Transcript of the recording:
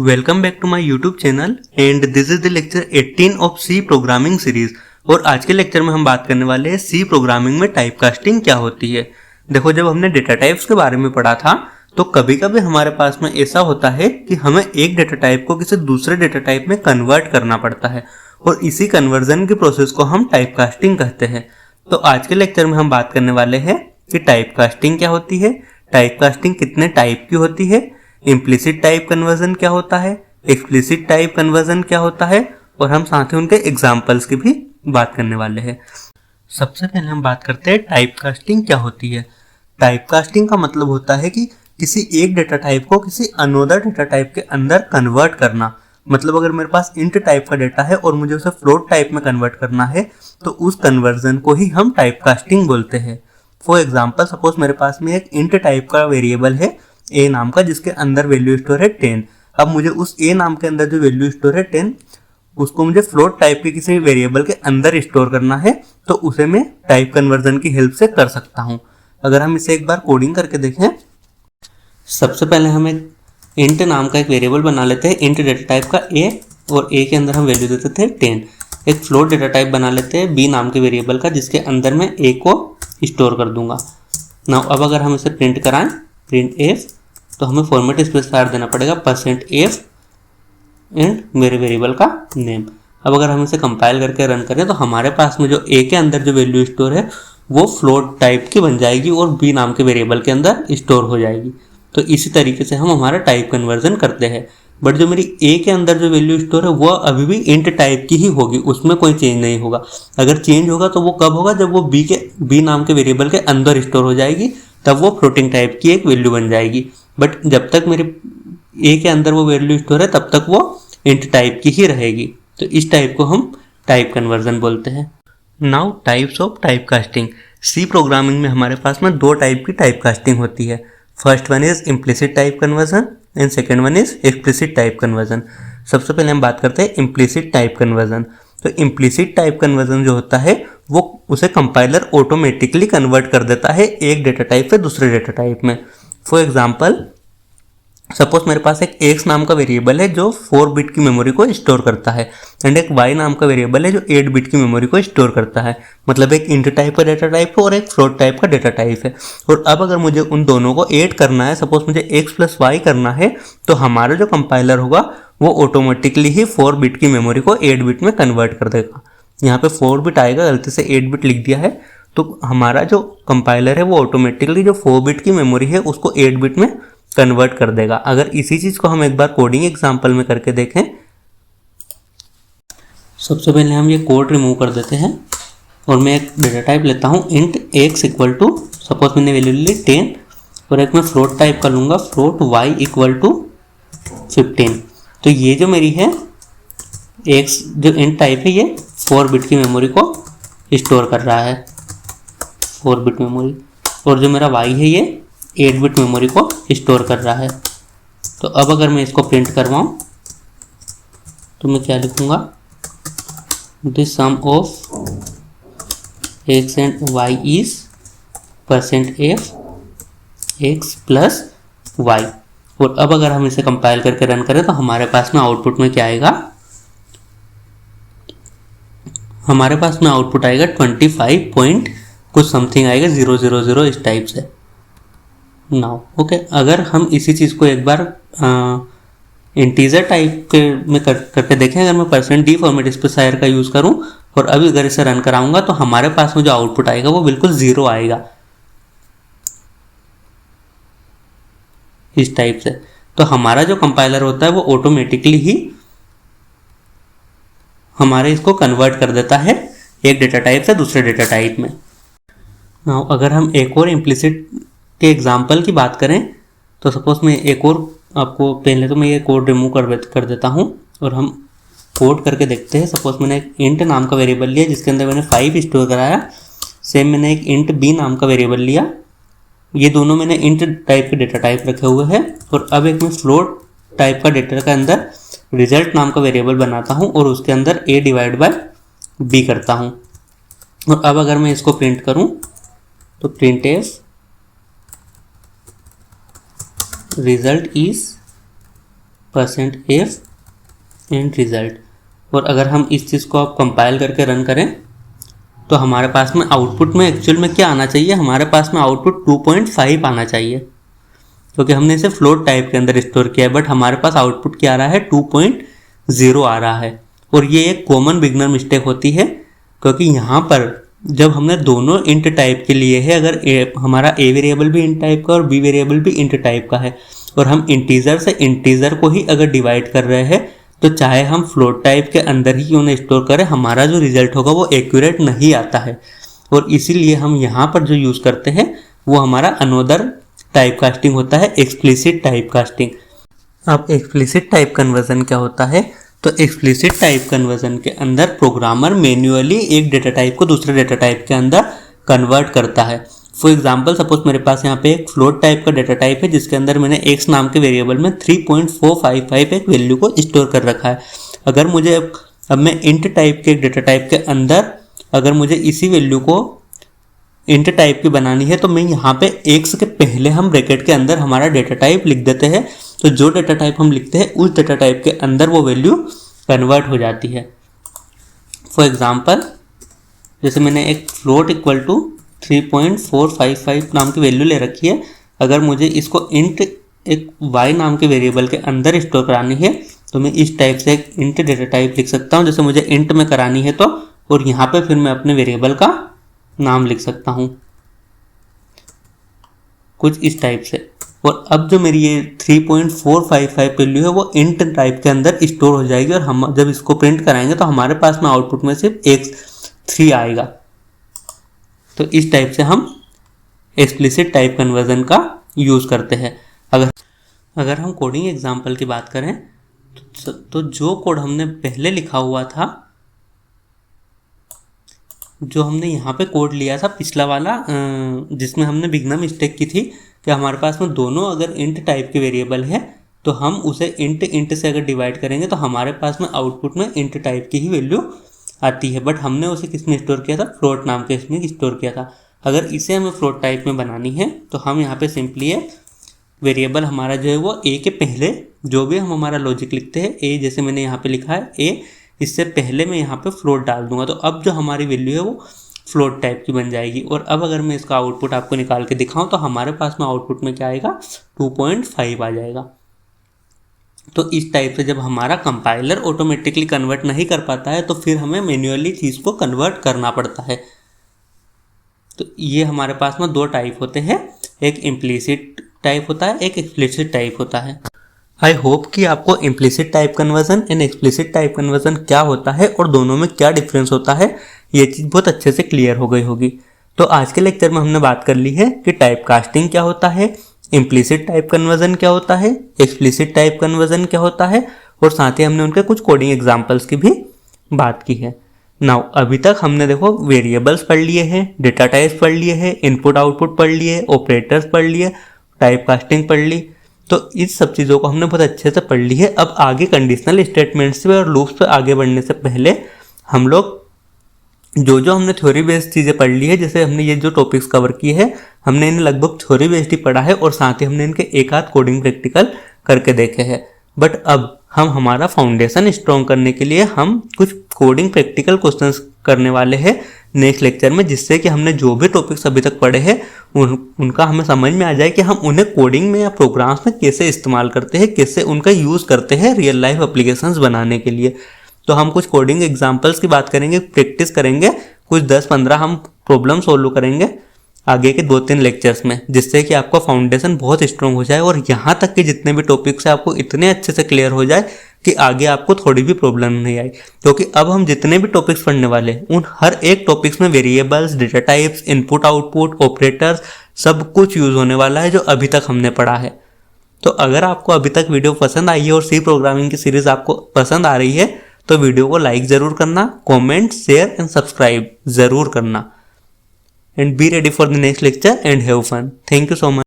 Welcome back to my YouTube channel and this is the lecture 18 of C programming series. और आज के lecture में हम बात करने वाले हैं सी प्रोग्रामिंग में टाइपकास्टिंग क्या होती है। देखो, जब हमने डेटा टाइप्स के बारे में पढ़ा था तो कभी कभी हमारे पास में ऐसा होता है कि हमें एक डेटा टाइप को किसी दूसरे डेटा टाइप में कन्वर्ट करना पड़ता है और इसी कन्वर्जन की प्रोसेस को हम टाइपकास्टिंग कहते हैं। तो आज के लेक्चर में हम बात करने वाले हैं कि टाइपकास्टिंग क्या होती है, टाइपकास्टिंग कितने टाइप की होती है, इम्प्लिसिट टाइप कन्वर्जन क्या होता है, एक्सप्लिसिट टाइप कन्वर्जन क्या होता है, और हम साथ ही उनके एग्जाम्पल्स की भी बात करने वाले हैं। सबसे पहले हम बात करते हैं टाइपकास्टिंग क्या होती है। टाइपकास्टिंग का मतलब होता है कि किसी एक डेटा टाइप को किसी अनोदर डेटा टाइप के अंदर कन्वर्ट करना। मतलब अगर मेरे पास इंट टाइप का डेटा है और मुझे उसे फ्लोट टाइप में कन्वर्ट करना है तो उस कन्वर्जन को ही हम टाइपकास्टिंग बोलते हैं। फॉर एग्जाम्पल, सपोज मेरे पास में एक इंट टाइप का वेरिएबल है ए नाम का जिसके अंदर वैल्यू स्टोर है 10। अब मुझे उस ए नाम के अंदर जो वैल्यू स्टोर है 10 उसको मुझे फ्लोट टाइप के किसी वेरिएबल के अंदर स्टोर करना है तो उसे मैं टाइप कन्वर्जन की हेल्प से कर सकता हूं। अगर हम इसे एक बार कोडिंग करके देखें, सबसे पहले हम एक इंट नाम का एक वेरिएबल बना लेते हैं, इंट डेटा टाइप का ए, और ए के अंदर हम वैल्यू देते थे 10। एक फ्लोट डेटा टाइप बना लेते हैं बी नाम के वेरिएबल का जिसके अंदर मैं ए को स्टोर कर दूंगा। नाउ अब अगर हम इसे प्रिंट कराएं, प्रिंट एफ, तो हमें फॉर्मेट स्पेसिफायर देना पड़ेगा %f एंड मेरे वेरिएबल का नेम। अब अगर हम इसे कंपाइल करके रन करें तो हमारे पास में जो ए के अंदर जो वैल्यू स्टोर है वो फ्लोट टाइप की बन जाएगी और बी नाम के वेरिएबल के अंदर स्टोर हो जाएगी। तो इसी तरीके से हम हमारा टाइप कन्वर्जन करते हैं। बट जो मेरी ए के अंदर जो वैल्यू स्टोर है वो अभी भी इंट टाइप की ही होगी, उसमें कोई चेंज नहीं होगा। अगर चेंज होगा तो वो कब होगा, जब वो बी नाम के वेरिएबल के अंदर स्टोर हो जाएगी, तब वो फ्लोटिंग टाइप की एक वैल्यू बन जाएगी। बट जब तक मेरे ए के अंदर वो वैल्यू स्टोर है तब तक वो इंट टाइप की ही रहेगी। तो इस टाइप को हम टाइप कन्वर्जन बोलते हैं। Now types of typecasting. C programming में हमारे पास में दो टाइप की टाइपकास्टिंग होती है। First one is implicit type conversion and second one is explicit type conversion. सबसे पहले हम बात करते हैं इम्प्लिसिट टाइप कन्वर्जन। तो इम्प्लिसिट टाइप कन्वर्जन जो होता है वो उसे कंपाइलर ऑटोमेटिकली कन्वर्ट कर देता है एक डेटा टाइप से दूसरे डेटा टाइप में। फॉर एग्जाम्पल, सपोज मेरे पास एक x नाम का वेरिएबल है जो 4 बिट की मेमोरी को स्टोर करता है एंड एक y नाम का वेरिएबल है जो 8 बिट की मेमोरी को स्टोर करता है। मतलब एक इंट टाइप का डेटा टाइप है और एक फ्लोट टाइप का डेटा टाइप है। और अब अगर मुझे उन दोनों को ऐड करना है, सपोज मुझे x प्लस वाई करना है, तो हमारा जो कंपाइलर होगा वो ऑटोमेटिकली ही 4 बिट की मेमोरी को 8 बिट में कन्वर्ट कर देगा। यहाँ पे 4 बिट आएगा, गलती से 8 बिट लिख दिया है, तो हमारा जो कंपाइलर है वो ऑटोमेटिकली जो 4 बिट की मेमोरी है उसको 8 बिट में कन्वर्ट कर देगा। अगर इसी चीज को हम एक बार कोडिंग एग्जांपल में करके देखें, सबसे पहले हम ये कोड रिमूव कर देते हैं और मैं एक डेटा टाइप लेता हूँ int x equal to, suppose मैंने वैल्यू ली 10, और एक मैं फ्लोट टाइप का लूंगा फ्लोट y इक्वल टू 15। तो ये जो मेरी है x जो इंट टाइप है ये 4 बिट की मेमोरी को स्टोर कर रहा है, 4 बिट मेमोरी, और जो मेरा y है ये 8 बिट मेमोरी को स्टोर कर रहा है। तो अब अगर मैं इसको प्रिंट करवाऊं तो मैं क्या लिखूंगा, this sum of x and y is %f x plus y। और अब अगर हम इसे कंपाइल करके रन करें तो हमारे पास में आउटपुट में क्या आएगा, हमारे पास में आउटपुट आएगा 25 पॉइंट कुछ समथिंग आएगा 000 इस टाइप से। नाउ ओके, अगर हम इसी चीज़ को एक बार इंटीजर टाइप के में करके देखें, अगर मैं %d फॉर्मेट स्पेसिफायर का यूज़ करूं और अभी अगर इसे रन कराऊंगा तो हमारे पास में जो आउटपुट आएगा वो बिल्कुल 0 आएगा इस टाइप से। तो हमारा जो कंपाइलर होता है वो ऑटोमेटिकली ही हमारे इसको कन्वर्ट कर देता है एक डेटा टाइप से दूसरे डेटा टाइप में। नाउ अगर हम एक और इम्प्लिसिट के एग्जाम्पल की बात करें तो सपोज मैं एक और आपको, पहले तो मैं ये कोड रिमूव कर देता हूँ और हम कोड करके देखते हैं। सपोज मैंने एक इंट नाम का वेरिएबल लिया जिसके अंदर मैंने 5 स्टोर कराया। सेम मैंने एक इंट बी नाम का वेरिएबल लिया, ये दोनों मैंने इंट टाइप के डेटा टाइप रखे हुए हैं। और अब एक मैं फ्लोट टाइप का डेटा के अंदर रिजल्ट नाम का वेरिएबल बनाता हूँ और उसके अंदर a डिवाइड बाय b करता हूँ। और अब अगर मैं इसको प्रिंट करूँ तो print F result is %f and result. और अगर हम इस चीज़ को आप कंपाइल करके रन करें तो हमारे पास में आउटपुट में एक्चुअल में क्या आना चाहिए, हमारे पास में आउटपुट 2.5 आना चाहिए, क्योंकि हमने इसे फ्लोट टाइप के अंदर स्टोर किया है, बट हमारे पास आउटपुट क्या आ रहा है, 2.0 आ रहा है। और ये एक कॉमन बिगनर मिस्टेक होती है, क्योंकि यहाँ पर जब हमने दोनों इंट टाइप के लिए है, अगर हमारा ए वेरिएबल भी इंट टाइप का और बी वेरिएबल भी इंट टाइप का है, और हम इंटीजर से इंटीजर को ही अगर डिवाइड कर रहे हैं, तो चाहे हम फ्लोट टाइप के अंदर ही क्यों ना स्टोर करें, हमारा जो रिजल्ट होगा वो एक्यूरेट नहीं आता है। और इसीलिए हम यहाँ पर जो यूज़ करते हैं वो हमारा अनोदर टाइप कास्टिंग होता है, एक्सप्लिसिट टाइप कास्टिंग। अब एक्सप्लिसिट टाइप कन्वर्जन क्या होता है, तो एक्सप्लिसिट टाइप कन्वर्जन के अंदर प्रोग्रामर मैन्युअली एक डेटा टाइप को दूसरे डेटा टाइप के अंदर कन्वर्ट करता है। फॉर एग्जाम्पल, सपोज मेरे पास यहाँ पे एक फ्लोट टाइप का डेटा टाइप है जिसके अंदर मैंने x नाम के वेरिएबल में 3.455 एक वैल्यू को स्टोर कर रखा है। अगर मुझे अब मैं इंट टाइप के एक डेटा टाइप के अंदर अगर मुझे इसी वैल्यू को इंट टाइप की बनानी है, तो मैं यहाँ पे x के पहले हम ब्रैकेट के अंदर हमारा डेटा टाइप लिख देते हैं। तो जो डेटा टाइप हम लिखते हैं उस डेटा टाइप के अंदर वो वैल्यू कन्वर्ट हो जाती है। फॉर एग्जाम्पल, जैसे मैंने एक फ्लोट इक्वल टू 3.455 नाम की वैल्यू ले रखी है, अगर मुझे इसको इंट एक y नाम के वेरिएबल के अंदर स्टोर करानी है, तो मैं इस टाइप से एक इंट डेटा टाइप लिख सकता हूँ। जैसे मुझे इंट में करानी है तो, और यहाँ पे फिर मैं अपने वेरिएबल का नाम लिख सकता हूँ कुछ इस टाइप से। और अब जो मेरी ये 3.455 वैल्यू है वो इंट टाइप के अंदर स्टोर हो जाएगी, और हम जब इसको प्रिंट कराएंगे तो हमारे पास में आउटपुट में सिर्फ x3 आएगा। तो इस टाइप से हम एक्सप्लिसिट टाइप कन्वर्जन का यूज़ करते हैं। अगर हम कोडिंग एग्जांपल की बात करें तो जो कोड हमने पहले लिखा हुआ था, जो हमने यहाँ पे कोड लिया था पिछला वाला, जिसमें हमने बिगनर मिस्टेक की थी कि हमारे पास में दोनों अगर इंट टाइप के वेरिएबल है तो हम उसे इंट से अगर डिवाइड करेंगे तो हमारे पास में आउटपुट में इंट टाइप की ही वैल्यू आती है। बट हमने उसे किस में स्टोर किया था, फ्लोट नाम के इसमें स्टोर किया था। अगर इसे हमें फ्लोट टाइप में बनानी है तो हम यहाँ पे सिंपली है वेरिएबल हमारा जो है वो ए के पहले जो भी हम हमारा लॉजिक लिखते हैं, ए जैसे मैंने यहाँ पे लिखा है ए, इससे पहले मैं यहाँ पे फ्लोट डाल दूंगा, तो अब जो हमारी वैल्यू है वो फ्लोट टाइप की बन जाएगी। और अब अगर मैं इसका आउटपुट आपको निकाल के दिखाऊं तो हमारे पास में आउटपुट में क्या आएगा, 2.5 आ जाएगा। तो इस टाइप से जब हमारा कंपाइलर ऑटोमेटिकली कन्वर्ट नहीं कर पाता है तो फिर हमें मैन्युअली चीज़ को कन्वर्ट करना पड़ता है। तो ये हमारे पास में दो टाइप होते हैं, एक इम्प्लिसिट टाइप होता है, एक एक्सप्लिसिट टाइप होता है। आई होप कि आपको implicit type conversion and explicit type conversion क्या होता है और दोनों में क्या डिफरेंस होता है ये चीज़ बहुत अच्छे से क्लियर हो गई होगी। तो आज के लेक्चर में हमने बात कर ली है कि टाइप कास्टिंग क्या होता है, इम्प्लिसिट टाइप कन्वर्जन क्या होता है, एक्सप्लिसिट टाइप कन्वर्जन क्या होता है, और साथ ही हमने उनके कुछ कोडिंग एग्जांपल्स की भी बात की है। नाउ अभी तक हमने देखो वेरिएबल्स पढ़ लिए हैं, डेटा टाइप्स पढ़ लिए हैं, इनपुट आउटपुट पढ़ लिए, ऑपरेटर्स पढ़ लिए, टाइप कास्टिंग पढ़ ली। तो इस सब चीज़ों को हमने बहुत अच्छे से पढ़ ली है। अब आगे कंडीशनल स्टेटमेंट्स पे और लूप्स पे आगे बढ़ने से पहले हम लोग जो हमने थ्योरी बेस्ड चीज़ें पढ़ ली है, जैसे हमने ये जो टॉपिक्स कवर किए हैं हमने इन्हें लगभग थ्योरी बेस्ड ही पढ़ा है और साथ ही हमने इनके एक आध कोडिंग प्रैक्टिकल करके देखे हैं। बट अब हम हमारा फाउंडेशन स्ट्रॉन्ग करने के लिए हम कुछ कोडिंग प्रैक्टिकल क्वेश्चंस करने वाले हैं नेक्स्ट लेक्चर में, जिससे कि हमने जो भी टॉपिक्स अभी तक पढ़े हैं उनका हमें समझ में आ जाए कि हम उन्हें कोडिंग में या प्रोग्राम्स में कैसे इस्तेमाल करते हैं, कैसे उनका यूज़ करते हैं रियल लाइफ एप्लीकेशंस बनाने के लिए। तो हम कुछ कोडिंग एग्जांपल्स की बात करेंगे, प्रैक्टिस करेंगे, कुछ 10-15 हम प्रॉब्लम सॉल्व करेंगे आगे के 2-3 लेक्चर्स में, जिससे कि आपका फाउंडेशन बहुत स्ट्रॉन्ग हो जाए और यहाँ तक कि जितने भी टॉपिक्स हैं आपको इतने अच्छे से क्लियर हो जाए कि आगे आपको थोड़ी भी प्रॉब्लम नहीं आई। क्योंकि अब हम जितने भी टॉपिक्स पढ़ने वाले हैं उन हर एक टॉपिक्स में variables, data types, input output, operators सब कुछ यूज़ होने वाला है जो अभी तक हमने पढ़ा है। तो अगर आपको अभी तक वीडियो पसंद आई है और सी प्रोग्रामिंग की सीरीज़ आपको पसंद आ रही है तो वीडियो को लाइक ज़रूर करना, कॉमेंट, शेयर एंड सब्सक्राइब ज़रूर करना। And be ready for the next lecture and have fun. Thank you so much.